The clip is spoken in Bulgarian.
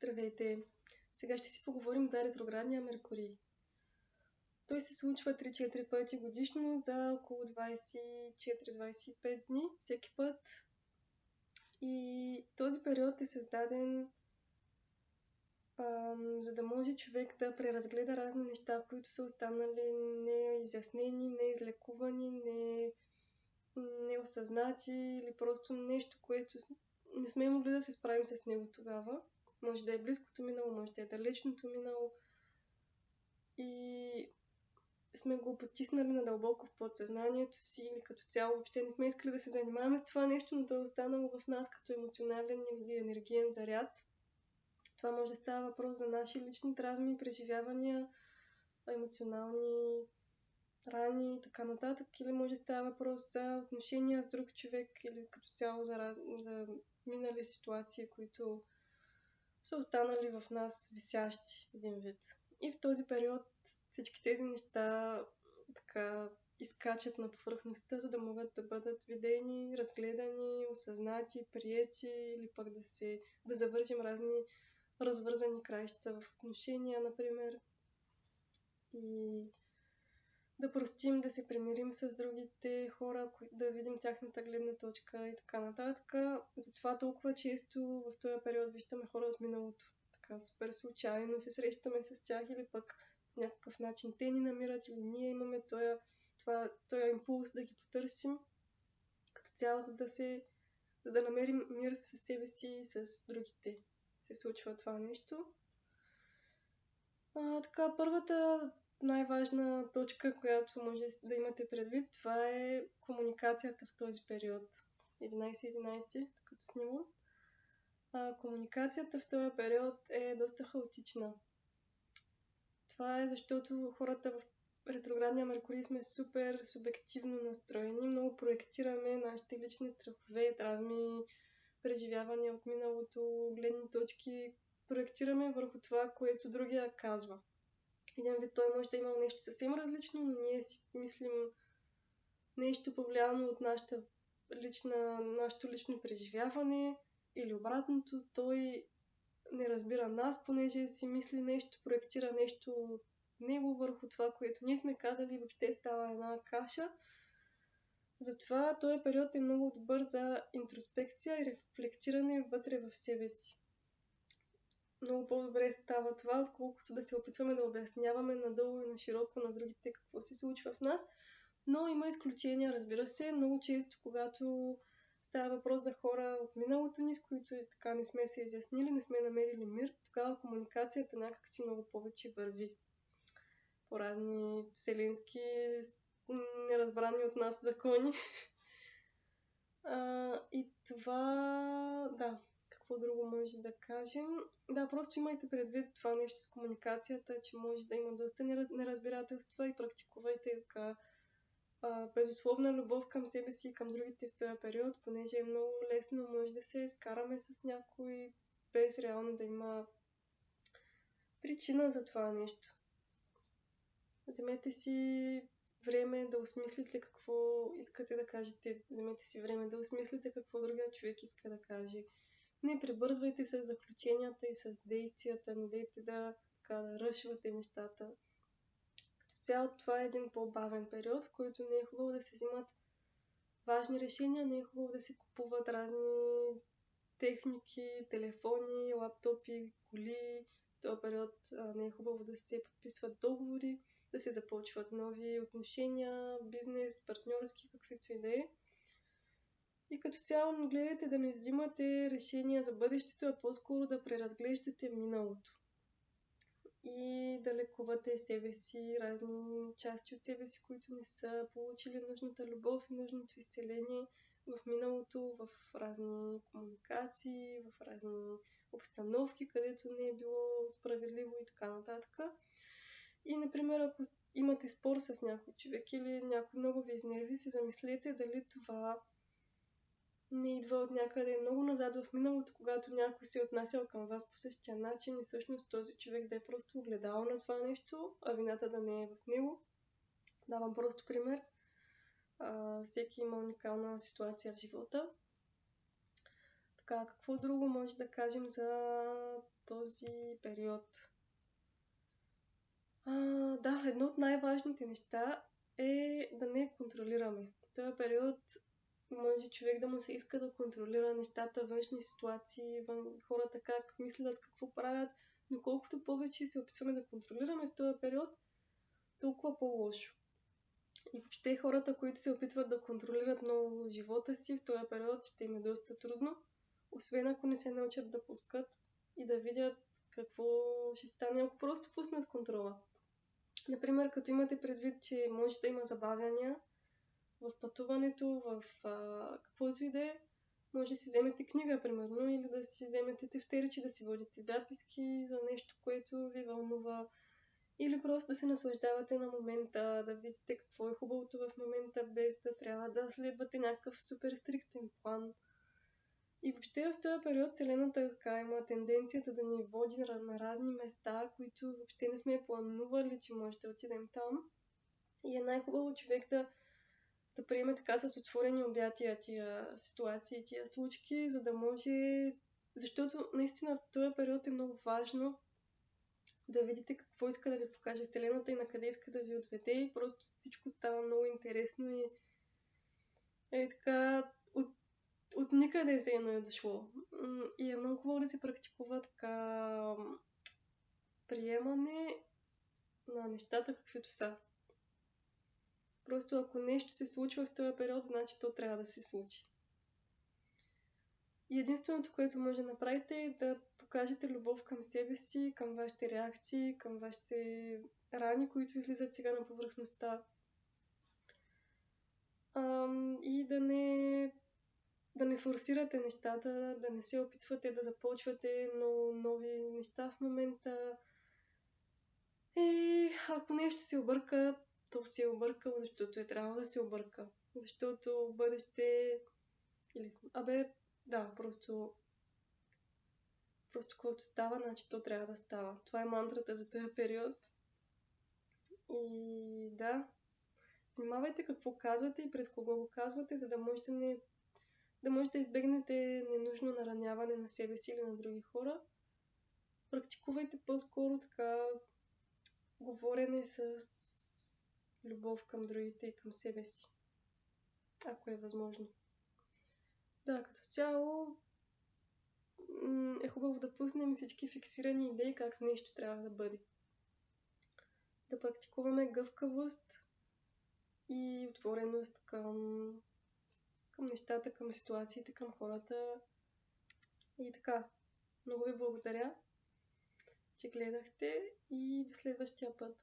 Здравейте! Сега ще си поговорим за ретроградния Меркурий. Той се случва 3-4 пъти годишно за около 24-25 дни всеки път. И този период е създаден за да може човек да преразгледа разни неща, които са останали неизяснени, неизлекувани, неосъзнати или просто нещо, което не сме могли да се справим с него тогава. Може да е близкото минало, може да е далечното минало. И сме го потиснали надълбоко в подсъзнанието си или като цяло въобще не сме искали да се занимаваме с това нещо, но то е останало в нас като емоционален или енергиен заряд. Това може да става въпрос за наши лични травми, преживявания, емоционални рани и така нататък. Или може да става въпрос за отношения с друг човек или като цяло за минали ситуации, които са останали в нас висящи един вид. И в този период всички тези неща така изкачат на повърхността, за да могат да бъдат видени, разгледани, осъзнати, приети или пък да завържим разни развързани краища в отношения, например. И да простим, да се примирим с другите хора, да видим тяхната гледна точка и така нататък. Затова толкова често в този период виждаме хора от миналото. Така супер случайно се срещаме с тях или пък по някакъв начин те ни намират или ние имаме този импулс да ги потърсим като цяло, за да намерим мир със себе си и с другите. Се случва това нещо. Така, първата най-важна точка, която може да имате предвид, това е комуникацията в този период. 11-11, като снимам. Комуникацията в този период е доста хаотична. Това е защото хората в ретроградния Меркурий сме супер субективно настроени. Много проектираме нашите лични страхове, травми, преживявания от миналото, гледни точки. Проектираме върху това, което другия казва. Един вид той може да има нещо съвсем различно, но ние си мислим нещо повлияно от нашето лично преживяване или обратното. Той не разбира нас, понеже си мисли нещо, проектира нещо от него върху това, което ние сме казали и въобще става една каша. Затова този период е много добър за интроспекция и рефлектиране вътре в себе си. Много по-добре става това, отколкото да се опитваме да обясняваме надълго и на широко на другите какво се случва в нас. Но има изключения, разбира се. Много често, когато става въпрос за хора от миналото ни, с които така не сме се изяснили, не сме намерили мир, тогава комуникацията някакси много повече върви по разни вселенски неразбрани от нас закони. И това, да, какво друго може да кажем? Да, просто имайте предвид това нещо с комуникацията, че може да има доста неразбирателства и практикувайте така безусловна любов към себе си и към другите в този период, понеже е много лесно, може да се скараме с някой без реално да има причина за това нещо. Вземете си време да осмислите какво искате да кажете. Вземете си време да осмислите какво другия човек иска да каже. Не прибързвайте с заключенията и с действията, не дейте да ръшвате нещата. Като цяло това е един по-бавен период, в който не е хубаво да се взимат важни решения, не е хубаво да се купуват разни техники, телефони, лаптопи, коли. В този период не е хубаво да се подписват договори, да се започват нови отношения, бизнес, партньорски, каквито и да е. И като цяло не гледайте да не взимате решения за бъдещето, а по-скоро да преразглеждате миналото. И да лекувате себе си, разни части от себе си, които не са получили нужната любов и нужното изцеление в миналото, в разни комуникации, в разни обстановки, където не е било справедливо и така нататък. И, например, ако имате спор с някой човек или някой много ви изнерви, се замислете дали това не идва от някъде много назад в миналото, когато някой се е отнасял към вас по същия начин и всъщност този човек да е просто огледал на това нещо, а вината да не е в него. Давам просто пример. Всеки има уникална ситуация в живота. Така, какво друго може да кажем за този период? Да, едно от най-важните неща е да не контролираме. В този период може човек да му се иска да контролира нещата, външни ситуации, хората как мислят, какво правят, но колкото повече се опитваме да контролираме в този период, толкова по-лошо. И въобще хората, които се опитват да контролират много живота си в този период, ще им е доста трудно, освен ако не се научат да пускат и да видят какво ще стане, ако просто пуснат контрола. Например, като имате предвид, че може да има забавяния в пътуването, в каквото и да е, може да си вземете книга, примерно, или да си вземете тефтеричи, да си водите записки за нещо, което ви вълнува, или просто да се наслаждавате на момента, да видите какво е хубавото в момента, без да трябва да следвате някакъв супер стриктен план. И въобще в този период Вселената така има тенденцията да ни води на разни места, които въобще не сме планували, че може да отидем там. И е най-хубаво човек да приеме така с отворени обятия тия ситуации, тия случки, за да може... Защото наистина в този период е много важно да видите какво иска да ви покаже Вселената и на къде иска да ви отведе, и просто всичко става много интересно и е така от никъде се е дошло. И е много хубаво да се практикува така приемане на нещата каквито са. Просто ако нещо се случва в този период, значи то трябва да се случи. И единственото, което може да направите, е да покажете любов към себе си, към вашите реакции, към вашите рани, които излизат сега на повърхността. И да не форсирате нещата, да не се опитвате да започвате нови неща в момента. И ако нещо се обърка, то се е объркало, защото е трябвало да се обърка. Защото бъдеще... просто когато става, значи то трябва да става. Това е мантрата за този период. И да, внимавайте какво казвате и пред кого го казвате, за да можете да избегнете ненужно нараняване на себе си или на други хора. Практикувайте по-скоро така говорене с любов към другите и към себе си, ако е възможно. Да, като цяло е хубаво да пуснем всички фиксирани идеи как нещо трябва да бъде. Да практикуваме гъвкавост и отвореност към нещата, към ситуациите, към хората. И така, много ви благодаря, че гледахте, и до следващия път.